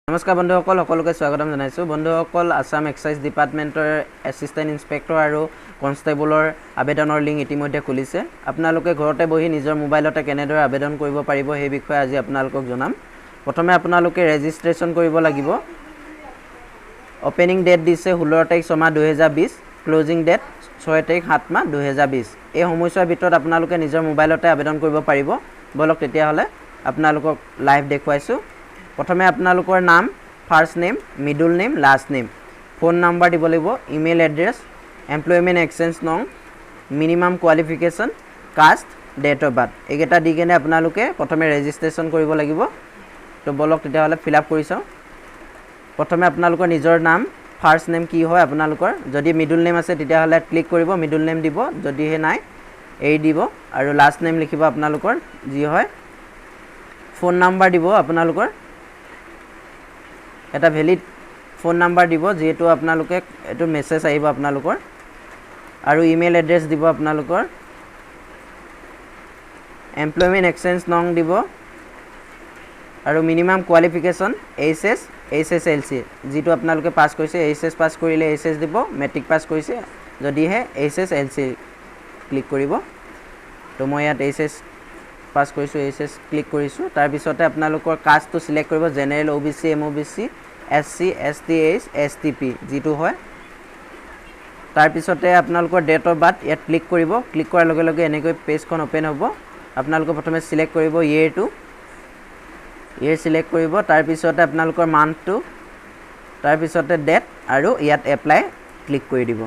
নমস্কাৰ বন্ধুসকল সকলোকে স্বাগতম জনাইছো বন্ধুসকল আসাম এক্সাইজ ডিপাৰ্টমেণ্টৰ এছিষ্টেণ্ট ইন্সপেক্টৰ আৰু কনষ্টেবলৰ আবেদনৰ লিংক ইতিমধ্যে খুলিছে আপোনালোকে ঘৰতে বহি নিজৰ মোবাইলতে কেনেদৰে আবেদন কৰিব পাৰিব সেই বিষয়ে আজি আপোনালোকক জনাম প্ৰথমে আপোনালোকে ৰেজিষ্ট্ৰেচন কৰিব লাগিব ওপেনিং ডেট দিছে 16 তাৰিখ 6 মাহ 2020 ক্লোজিং ডেট 6 তাৰিখ 7 মাহ 2020 এই সময়ছোৱাৰ ভিতৰত আপোনালোকে নিজৰ মোবাইলতে আবেদন কৰিব পাৰিব বলক তেতিয়া হলে আপোনালোকক লাইভ দেখুৱাইছো প্ৰথমে আপোনালোকৰ নাম first name middle name last name phone number দিব লাগিব ইমেইল এড্ৰেছ এমপ্লয়মেন্ট এক্সচেঞ্জ নং minimum qualification caste date of birth এইকেইটা দি কেনে আপোনালোকে প্ৰথমে ৰেজিষ্ট্ৰেচন কৰিব লাগিব তো বলক তেতিয়া হলে ফিল আপ কৰি চাও প্ৰথমে আপোনালোকৰ নিজৰ নাম ফাৰ্স্ট নেম কি হয় আপোনালোকৰ যদি মিডল নেম আছে তেতিয়া হলে ক্লিক কৰিব মিডল নেম দিব যদি হে নাই এই দিব আৰু লাষ্ট নেম লিখিব আপোনালোকৰ যি হয় ফোন নাম্বাৰ দিব আপোনালোকৰ এটা ভ্যালিড ফোন নাম্বাৰ দিব যেটো আপোনালোকে এটো মেছেজ আহিব আপোনালোকৰ আৰু ইমেইল এড্ৰেছ দিব আপোনালোকৰ এমপ্লয়মেন্ট এক্সচেঞ্জ নং দিব আৰু মিনিমাম কোৱালিফিকেশন HSLC যেটো আপোনালোকে পাস কৰিছে HS পাস কৰিলে HS দিব মেট্ৰিক পাস কৰিছে যদি হে HSLC ক্লিক কৰিব তো মই ইয়াত HS পাস কৰিছো HS ক্লিক কৰিছো তাৰ পিছতে আপোনালোকৰ কাষ্টটো সিলেক্ট কৰিব general OBC MOBC SC ST STP যেটো হয় তাৰ পিছতে আপোনালোকৰ ডেট অফ বাৰ্থ ইয়াত ক্লিক কৰিব ক্লিক কৰাৰ লগে লগে এনেকৈ পেজখন ওপেন হ'ব আপোনালোকে প্ৰথমে সিলেক্ট কৰিব ইয়েৰটো ইয়েৰ সিলেক্ট কৰিব তাৰ পিছতে আপোনালোকৰ মান্থটো তাৰ পিছতে ডেট আৰু ইয়াত এপ্লাই ক্লিক কৰি দিব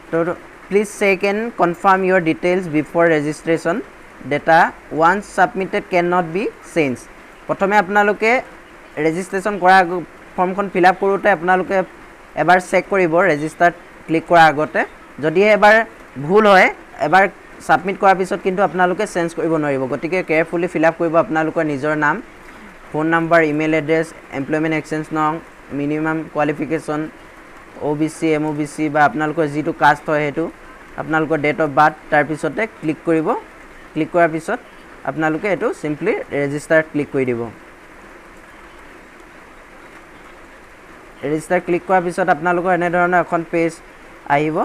তো please check and confirm your details before registration data once submitted cannot be changed প্ৰথমে আপোনালোকে ৰেজিষ্ট্ৰেচন কৰা ফৰ্মখন ফিল আপ কৰোতে আপোনালোকে এবাৰ চেক কৰিব ৰেজিষ্টাৰ ক্লিক কৰাৰ আগতে যদি এবাৰ ভুল হয় এবাৰ সাবমিট কৰাৰ পিছত কিন্তু আপোনালোকে চেঞ্জ কৰিব নোৱাৰিব গতিকে কেয়াৰফুলি ফিল আপ কৰিব আপোনালোকৰ নিজৰ নাম phone number email address employment exchange নং মিনিমাম কোৱালিফিকেশন OBC MOBC বা আপোনালোকৰ যেটো কাষ্ট হয় হেতু আপোনালোকৰ ডেট অফ বাৰ্থ তাৰ পিছতে ক্লিক কৰিব ক্লিক কৰাৰ পিছত আপোনালোকে এটো সিম্পলি ৰেজিষ্টাৰ ক্লিক কৰি দিব ৰেজিষ্টাৰ ক্লিক কৰাৰ পিছত আপোনালোকৰ এনে ধৰণৰ এখন পেজ আহিব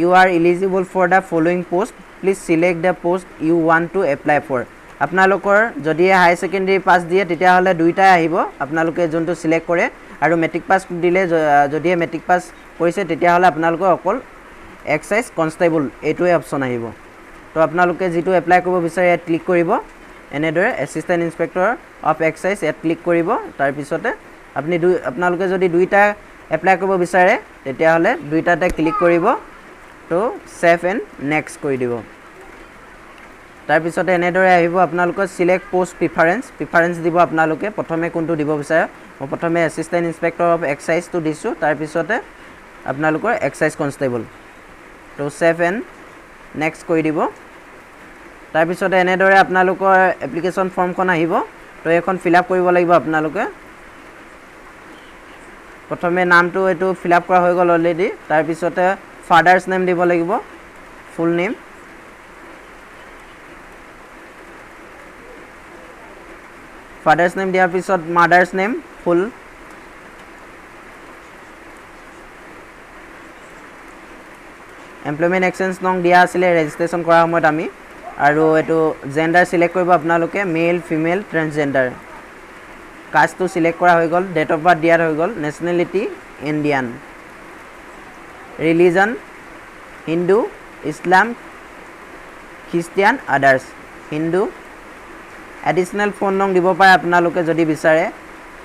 you are eligible for the following post please select the post you want to apply for আপোনালোকৰ যদি হাই সেকেন্ডাৰী পাস দিয়ে তেতিয়া হলে দুইটাই আহিব আপোনালোকে যোনটো সিলেক্ট কৰে আৰু মেট্ৰিক পাস দিলে যদি মেট্ৰিক পাস কৰিছে তেতিয়া হলে আপোনালোকৰ অকল এক্সাইজ কনষ্টেবল এইটোৱে অপচন আহিব তো আপোনালোকে যেটো এপ্লাই কৰিব বিচাৰে ইয়াত ক্লিক কৰিব এনেদৰে এছিষ্টেণ্ট ইন্সপেক্টৰ অফ এক্সাইজ ইয়াত ক্লিক কৰিব তাৰ পিছতে আপুনি আপোনালোকে যদি দুইটা এপ্লাই কৰিব বিচাৰে তেতিয়া হলে দুইটাতে ক্লিক কৰিব তো সেভ এণ্ড নেক্সট কৰি দিব তাৰ পিছতে এনেদৰে আহিব আপোনালোকৰ সিলেক্ট পোষ্ট প্ৰিফাৰেন্স দিব আপোনালোকে প্ৰথমে কোনটো দিব বিচাৰে মই প্ৰথমে এছিষ্টেণ্ট ইন্সপেক্টৰ অফ এক্সাইজ টো দিছো তাৰ পিছতে আপোনালোকৰ এক্সাইজ কনষ্টেবল তো সেভ এণ্ড নেক্সট কৰি দিব তাৰ পিছতে এনেদৰে আপোনালোকৰ এপ্লিকেশন ফৰ্মখন আহিব তো এখন ফিল আপ কৰিব লাগিব আপোনালোকে প্ৰথমে নামটো এটো ফিল আপ কৰা হৈ গল অলৰেডি তাৰ পিছতে ফাদাৰস নেম দিব লাগিব ফুল নেম ফাদাৰস নেম দিয়াৰ পিছত মাদাৰস নেম ফুল এমপ্লয়মেন্ট এক্সচেঞ্জ নং দিয়া আছিল ৰেজিষ্ট্ৰেচন কৰাৰ সময়ত আমি আৰু এটো জেন্ডাৰ সিলেক্ট কৰিব আপোনালোকে মেল ফিমেল ট্ৰান্সজেন্ডাৰ কাষ্টটো সিলেক্ট কৰা হৈ গল ডেট অফ বাৰ্থ দিয়াৰ হৈ গল nationality Indian religion Hindu Islam Christian others Hindu additional phone নং দিব পাৰে আপোনালোকে যদি বিচাৰে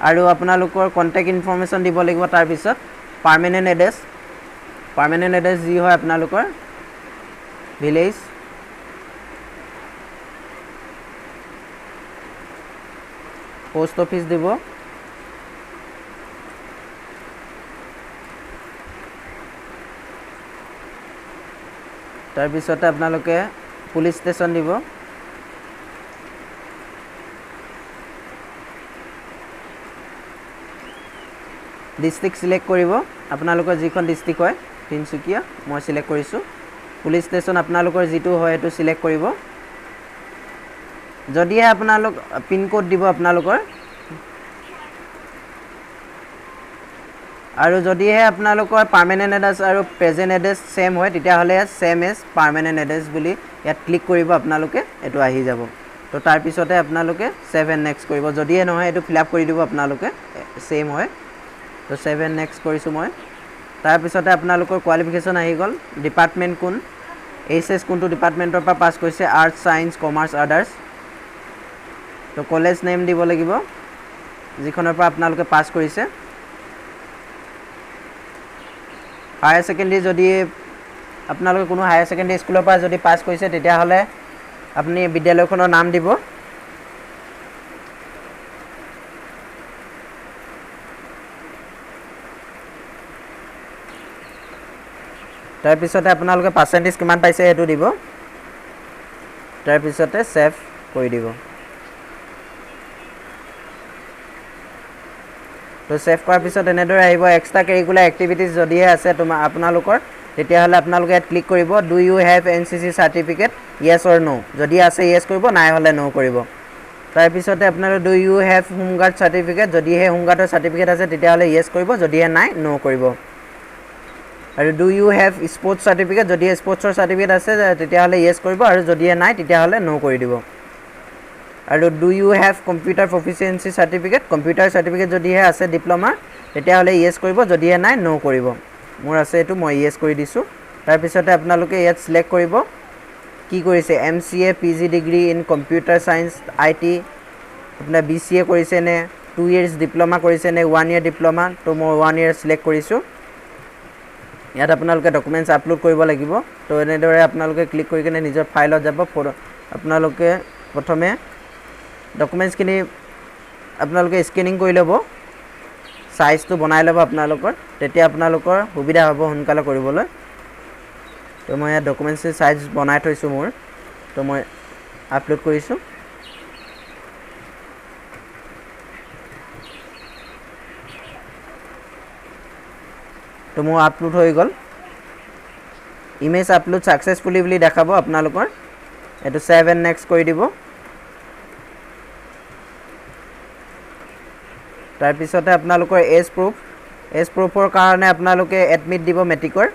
আৰু আপোনালোকৰ কন্টাক্ট ইনফৰমেশন দিব লাগিব তাৰ পিছত পাৰ্মানেন্ট এড্ৰেছ যি হয় আপোনালোকৰ ভিলেজ পোষ্ট অফিস দিব তাৰ পিছতে আপোনালোকে পুলিশ ষ্টেচন দিব ডিস্ট্ৰিক্ট সিলেক্ট কৰিব আপোনালোকৰ যিখন ডিস্ট্ৰিক্ট হয় তিনসুকিয়া মই সিলেক্ট কৰিছো পুলিশ ষ্টেচন আপোনালোকৰ যেটো হয় এটো সিলেক্ট কৰিব যদি আপোনালোক পিন কোড দিব আপোনালোকৰ আৰু যদিহে আপোনালোকৰ পাৰ্মানেণ্ট এড্ৰেছ আৰু প্ৰেজেণ্ট এড্ৰেছ ছেম হয় তেতিয়াহ'লে ছেম এজ পাৰ্মানেণ্ট এড্ৰেছ বুলি ইয়াত ক্লিক কৰিব আপোনালোকে এইটো আহি যাব তো তাৰপিছতে আপোনালোকে ছেভ এণ্ড নেক্সট কৰিব যদিহে নহয় এইটো ফিল আপ কৰি দিব আপোনালোকে ছেম হয় তো ছেভ এণ্ড নেক্সট কৰিছোঁ মই তাৰপিছতে আপোনালোকৰ কোৱালিফিকেশ্যন আহি গ'ল ডিপাৰ্টমেণ্ট কোন এইচ এছ কোনটো ডিপাৰ্টমেণ্টৰ পৰা পাছ কৰিছে আৰ্টছ ছায়েন্স কমাৰ্চ আদাৰ্ছ তো কলেজ নেম দিব লাগিব যিখনৰ পৰা আপোনালোকে পাছ কৰিছে হায়াৰ ছেকেণ্ডেৰী যদি আপোনালোকে কোনো হায়াৰ ছেকেণ্ডেৰী স্কুলৰ পৰা যদি পাছ কৰিছে তেতিয়াহ'লে আপুনি বিদ্যালয়খনৰ নাম দিব তাৰপিছতে আপোনালোকে পাৰ্চেণ্টেজ কিমান পাইছে সেইটো দিব তাৰপিছতে ছেভ কৰি দিব তো ছেভ কৰাৰ পিছত এনেদৰে আহিব এক্সট্ৰা কাৰিকুলাৰ এক্টিভিটিজ যদিহে আছে আপোনালোকৰ তেতিয়াহ'লে আপোনালোকে ইয়াত ক্লিক কৰিব do you have NCC certificate yes or no' যদি আছে য়েছ কৰিব নাই হ'লে ন' কৰিব তাৰপিছতে আপোনালোকে do you have home guard certificate যদিহে হোমগাৰ্ডৰ চাৰ্টিফিকেট আছে তেতিয়াহ'লে য়েছ কৰিব যদিহে নাই ন' কৰিব আৰু do you have sports certificate যদি স্পৰ্টছৰ চাৰ্টিফিকেট আছে তেতিয়াহ'লে য়েছ কৰিব আৰু যদিহে নাই তেতিয়াহ'লে ন' কৰি দিব আৰু do you have computer proficiency certificate computer certificate যদিহে আছে ডিপ্ল'মা তেতিয়াহ'লে য়েছ কৰিব যদিহে নাই ন' কৰিব মোৰ আছে এইটো মই য়েছ কৰি দিছোঁ তাৰপিছতে আপোনালোকে ইয়াত ছিলেক্ট কৰিব কি কৰিছে MCA PG degree in computer science IT আপোনাৰ BCA কৰিছে নে 2 years ডিপ্ল'মা কৰিছে নে 1 year ডিপ্ল'মা তো মই 1 year ছিলেক্ট কৰিছোঁ ইয়াত আপোনালোকে ডকুমেণ্টছ আপলোড কৰিব লাগিব তো এনেদৰে আপোনালোকে ক্লিক কৰি কিনে নিজৰ ফাইলত যাব আপোনালোকে প্ৰথমে ডকুমেণ্টছখিনি আপোনালোকে স্কেনিং কৰি ল'ব সাইজটো বনাই ল'ব আপোনালোকৰ তেতিয়া আপোনালোকৰ সুবিধা হ'ব সোনকালে কৰিবলৈ তো মই ইয়াত ডকুমেণ্টছৰ সাইজ বনাই থৈছোঁ মোৰ তো মই আপলোড কৰিছোঁ তো মোৰ আপলোড হৈ গ'ল ইমেজ আপলোড সাকসেসফুলি বুলি দেখাব আপোনালোকৰ এটো সেভ এণ্ড নেক্সট কৰি দিব তাৰপিছতে আপোনালোকৰ এজ প্ৰুফৰ কাৰণে আপোনালোকে এডমিট দিব মেট্ৰিকৰ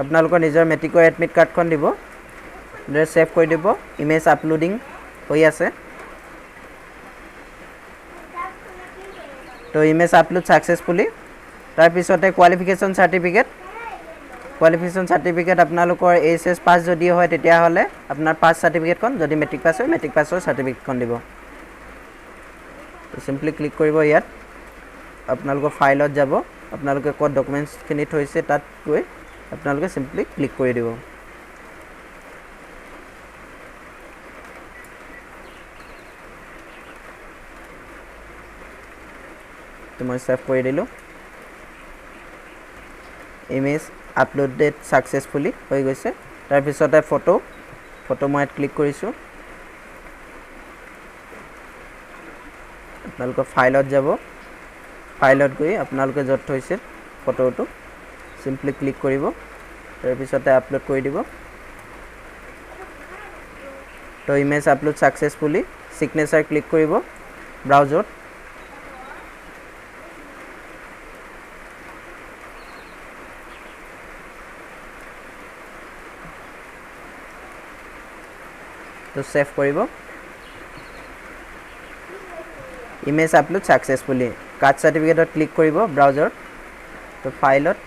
আপোনালোকৰ নিজৰ মেট্ৰিকৰ এডমিট কাৰ্ডখন দিব সেভ কৰি দিব ইমেজ আপলোডিং হৈ আছে তো ইমেজ আপলোড সাকসেসফুলি তাৰপিছতে কোৱালিফিকেশ্যন সাৰ্টিফিকেট আপোনালোকৰ এইচএছ পাছ যদি হয় তেতিয়া হলে আপোনাৰ পাছ সাৰ্টিফিকেটখন যদি মেট্ৰিক পাছ হয় মেট্ৰিক পাছৰ সাৰ্টিফিকেটখন দিব তো সিম্পলি ক্লিক কৰিব ইয়াত আপোনালোকৰ ফাইলত যাব আপোনালোকে ক'ত ডকুমেণ্টছখিনি থৈছে তাত গৈ আপোনালোকে সিম্পলি ক্লিক কৰি দিব তো মই সেভ কৰি দিলোঁ ইমেজ আপলোডেড সাকসেসফুলি হৈ গৈছে তাৰপিছতে ফটো মই ক্লিক কৰিছোঁ আপোনালোকৰ ফাইলত যাব ফাইলত গৈ আপোনালোকে য'ত থৈছে ফটোটো সিম্পলি ক্লিক কৰিব তাৰপিছতে আপলোড কৰি দিব তো image upload successfully signature click কৰিব ব্ৰাউজাৰত তো সেভ কৰিব ইমেজ আপলোড সাকসেসফুলি কাষ্ট সাৰ্টিফিকেটত ক্লিক কৰিব ব্ৰাউজাৰত তো ফাইলত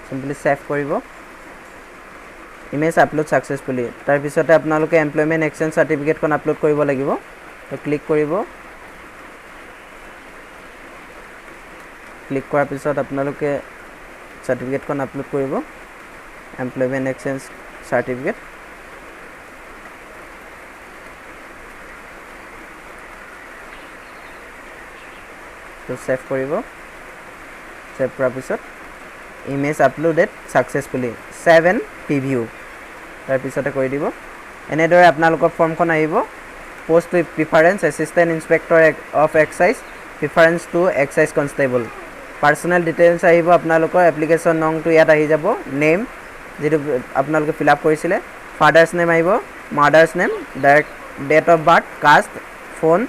সিম্পলি সেভ কৰিব ইমেজ আপলোড সাকসেসফুলি তাৰপিছতে আপোনালোকে এমপ্লয়মেন্ট এক্সচেঞ্জ সাৰ্টিফিকেটখন আপলোড কৰিব লাগিব তো ক্লিক কৰিব ক্লিক কৰাৰ পিছত আপোনালোকে সাৰ্টিফিকেটখন আপলোড কৰিব এমপ্লয়মেন্ট এক্সচেঞ্জ সাৰ্টিফিকেট তো সেভ কৰিব সেভ কৰাৰ পিছত ইমেজ আপলোডেড সাকসেসফুলি 7 প্ৰিভিউ তাৰপিছতে কৰি দিব এনেদৰে আপোনালোকৰ ফৰ্মখন আহিব post with preference assistant inspector of excise preference to excise constable personnel details আহিব আপোনালোকৰ এপ্লিকেশ্যন নংটো ইয়াত আহি যাব নেম যেটো আপোনালোকে ফিল আপ কৰিছিলে ফাদাৰ্ছ নেম আহিব mother's name date of birth caste phone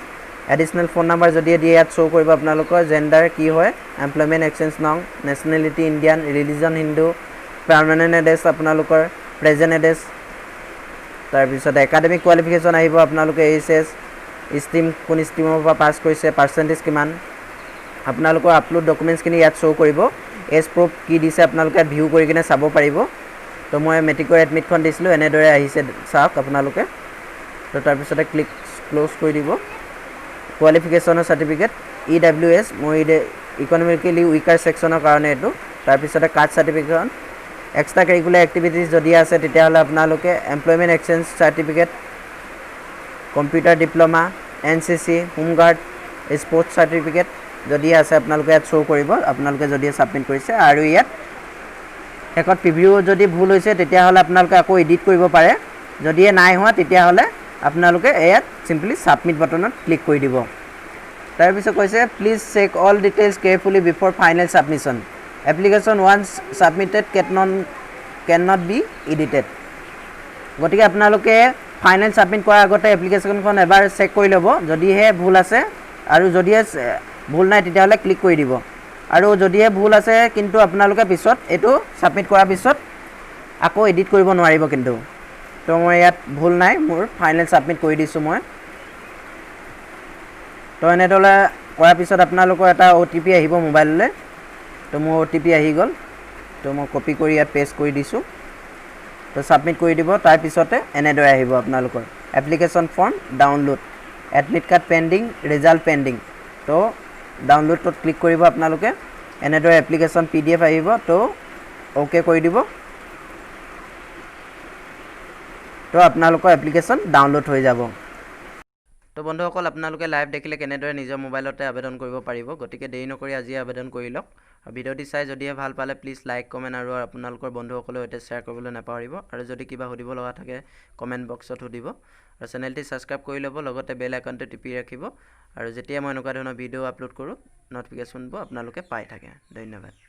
additional phone number যদি দিয়ে ইয়াত শ্ব' কৰিব আপোনালোকৰ জেণ্ডাৰ কি হয় এমপ্লয়মেণ্ট এক্সচেঞ্জ নং nationality Indian religion Hindu permanent address আপোনালোকৰ প্ৰেজেণ্ট এড্ৰেছ তাৰপিছত একাডেমিক কোৱালিফিকেশ্যন আহিব আপোনালোকে এইচএছ ষ্ট্ৰীম কোন ষ্ট্ৰীমৰ পৰা পাছ কৰিছে পাৰ্চেণ্টেজ কিমান আপোনালোকৰ আপলোড ডকুমেণ্টছখিনি ইয়াত শ্ব' কৰিব এজ প্ৰুফ কি দিছে আপোনালোকে ভিউ কৰি কিনে চাব পাৰিব তো মই মেট্ৰিকৰ এডমিটখন দিছিলোঁ এনেদৰে আহিছে চাওক আপোনালোকে তো তাৰপিছতে ক্ল'জ কৰি দিব কোৱালিফিকেশ্যনৰ চাৰ্টিফিকেট EWS মই ইকনমিকেলি উইকাৰ ছেকশ্যনৰ কাৰণে এইটো তাৰপিছতে কাষ্ট চাৰ্টিফিকেটখন এক্সট্ৰা কাৰিকুলাৰ এক্টিভিটিজ যদি আছে তেতিয়াহ'লে আপোনালোকে employment exchange certificate computer diploma NCC home guard sports certificate যদি আছে আপোনালোকে ইয়াত শ্ব' কৰিব আপোনালোকে যদি ছাবমিট কৰিছে আৰু ইয়াত শেষত প্ৰিভিউ যদি ভুল হৈছে তেতিয়াহ'লে আপোনালোকে আকৌ এডিট কৰিব পাৰে যদি নাই হোৱা তেতিয়াহ'লে আপোনালোকে ইয়াত চিম্পলি ছাবমিট বাটনত ক্লিক কৰি দিব তাৰপিছত কৈছে please check all details carefully before final submission application once submitted can not be edited গতিকে আপোনালোকে ফাইনেল ছাবমিট কৰাৰ আগতে এপ্লিকেশ্যনখন এবাৰ চেক কৰি ল'ব যদিহে ভুল আছে আৰু যদিহে ভুল নাই তেতিয়াহ'লে ক্লিক কৰি দিব আৰু যদিহে ভুল আছে কিন্তু আপোনালোকে পিছত এইটো ছাবমিট কৰাৰ পিছত আকৌ এডিট কৰিব নোৱাৰিব কিন্তু তো মই ইয়াত ভুল নাই মোৰ ফাইনেল ছাবমিট কৰি দিছোঁ মই তো এনেদৰে কৰাৰ পিছত আপোনালোকৰ এটা OTP আহিব মোবাইললৈ তো মোৰ OTP আহি গ'ল তো মই কপি কৰি ইয়াত পেষ্ট কৰি দিছোঁ তো ছাবমিট কৰি দিব তাৰপিছতে এনেদৰে আহিব আপোনালোকৰ application form download admit card pending result pending তো ডাউনলোডত ক্লিক কৰিব আপোনালোকে এনেদৰে এপ্লিকেশ্যন PDF আহিব তো ওকে কৰি দিব তো আপোনালোকৰ এপ্লিকেশ্যন ডাউনলোড হৈ যাব তো বন্ধুসকল আপোনালোকে লাইভ দেখিলে কেনেদৰে নিজৰ মোবাইলতে আবেদন কৰিব পাৰিব গতিকে দেৰি নকৰি আজি আবেদন কৰি লওক আৰু ভিডিঅ'টি চাই যদিহে ভাল পালে প্লিজ লাইক কমেণ্ট আৰু আপোনালোকৰ বন্ধুসকলৰ সৈতে শ্বেয়াৰ কৰিবলৈ নাপাহৰিব আৰু যদি কিবা সুধিব লগা থাকে কমেণ্ট বক্সত সুধিব আৰু চেনেলটি ছাবস্ক্ৰাইব কৰি ল'ব লগতে বেল আইকনটো টিপি ৰাখিব আৰু যেতিয়া মই এনেকুৱা ধৰণৰ ভিডিঅ' আপলোড কৰোঁ ন'টিফিকেশ্যনবোৰ আপোনালোকে পাই থাকে ধন্যবাদ